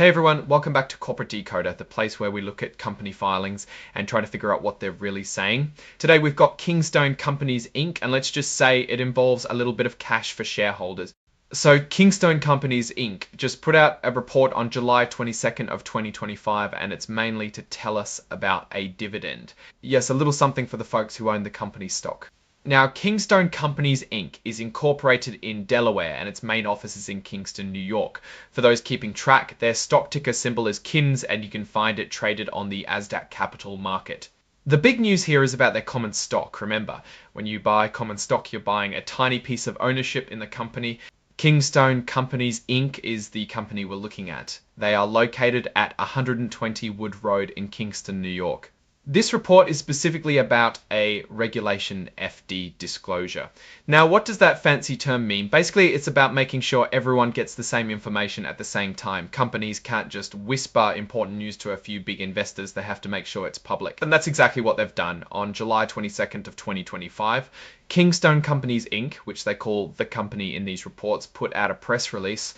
Hey everyone, welcome back to Corporate Decoder, the place where we look at company filings and try to figure out what they're really saying. Today we've got Kingstone Companies Inc. and let's just say it involves a little bit of cash for shareholders. So Kingstone Companies Inc. just put out a report on July 22nd of 2025 and it's mainly to tell us about a dividend. Yes, a little something for the folks who own the company stock. Now, Kingstone Companies Inc. is incorporated in Delaware and its main office is in Kingston, New York. For those keeping track, their stock ticker symbol is KINS and you can find it traded on the Nasdaq Capital Market. The big news here is about their common stock. Remember, when you buy common stock, you're buying a tiny piece of ownership in the company. Kingstone Companies Inc. is the company we're looking at. They are located at 120 Wood Road in Kingston, New York. This report is specifically about a Regulation FD disclosure. Now, what does that fancy term mean? Basically, it's about making sure everyone gets the same information at the same time. Companies can't just whisper important news to a few big investors. They have to make sure it's public. And that's exactly what they've done. On July 22nd of 2025, Kingstone Companies Inc., which they call the company in these reports, put out a press release.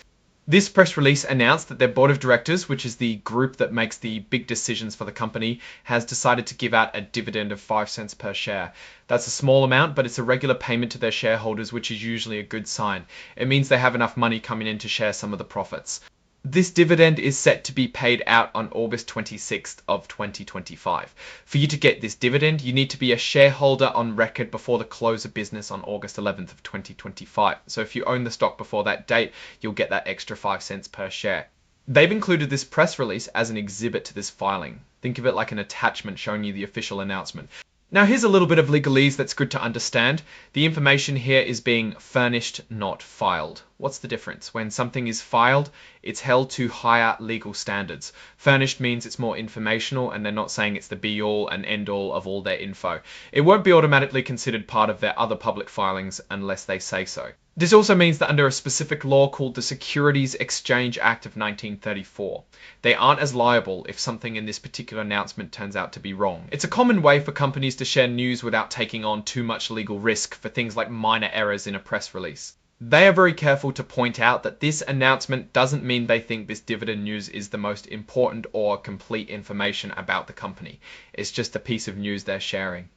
This press release announced that their board of directors, which is the group that makes the big decisions for the company, has decided to give out a dividend of 5 cents per share. That's a small amount, but it's a regular payment to their shareholders, which is usually a good sign. It means they have enough money coming in to share some of the profits. This dividend is set to be paid out on August 26th of 2025. For you to get this dividend, you need to be a shareholder on record before the close of business on August 11th of 2025. So if you own the stock before that date, you'll get that extra 5 cents per share. They've included this press release as an exhibit to this filing. Think of it like an attachment showing you the official announcement. Now here's a little bit of legalese that's good to understand. The information here is being furnished, not filed. What's the difference? When something is filed, it's held to higher legal standards. Furnished means it's more informational and they're not saying it's the be-all and end-all of all their info. It won't be automatically considered part of their other public filings unless they say so. This also means that under a specific law called the Securities Exchange Act of 1934, they aren't as liable if something in this particular announcement turns out to be wrong. It's a common way for companies to share news without taking on too much legal risk for things like minor errors in a press release. They are very careful to point out that this announcement doesn't mean they think this dividend news is the most important or complete information about the company. It's just a piece of news they're sharing.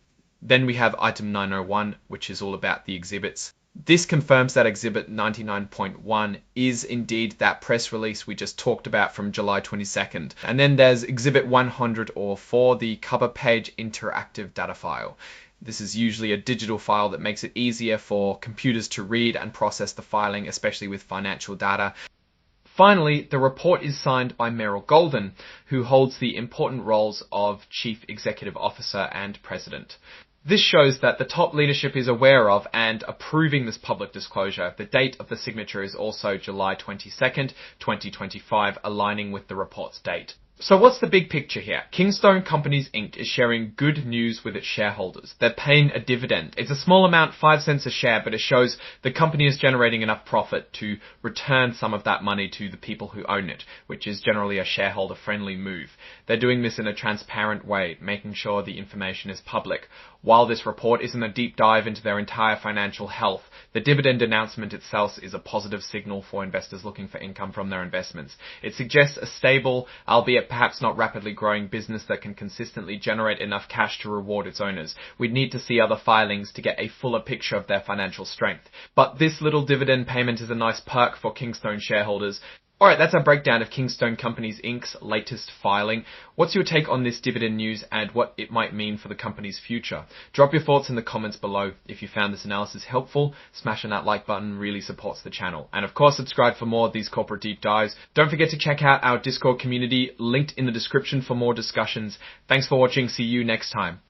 Then we have item 901, which is all about the exhibits. This confirms that Exhibit 99.1 is indeed that press release we just talked about from July 22nd. And then there's Exhibit 104, the cover page interactive data file. This is usually a digital file that makes it easier for computers to read and process the filing, especially with financial data. Finally, the report is signed by Meryl Golden, who holds the important roles of Chief Executive Officer and President. This shows that the top leadership is aware of and approving this public disclosure. The date of the signature is also July 22nd, 2025, aligning with the report's date. So what's the big picture here? Kingstone Companies Inc. is sharing good news with its shareholders. They're paying a dividend. It's a small amount, 5 cents a share, but it shows the company is generating enough profit to return some of that money to the people who own it, which is generally a shareholder-friendly move. They're doing this in a transparent way, making sure the information is public. While this report isn't a deep dive into their entire financial health, the dividend announcement itself is a positive signal for investors looking for income from their investments. It suggests a stable, albeit perhaps not rapidly growing business that can consistently generate enough cash to reward its owners. We'd need to see other filings to get a fuller picture of their financial strength. But this little dividend payment is a nice perk for Kingstone shareholders. Alright, that's our breakdown of Kingstone Companies Inc.'s latest filing. What's your take on this dividend news and what it might mean for the company's future? Drop your thoughts in the comments below. If you found this analysis helpful, smashing that like button really supports the channel. And of course, subscribe for more of these corporate deep dives. Don't forget to check out our Discord community, linked in the description for more discussions. Thanks for watching. See you next time.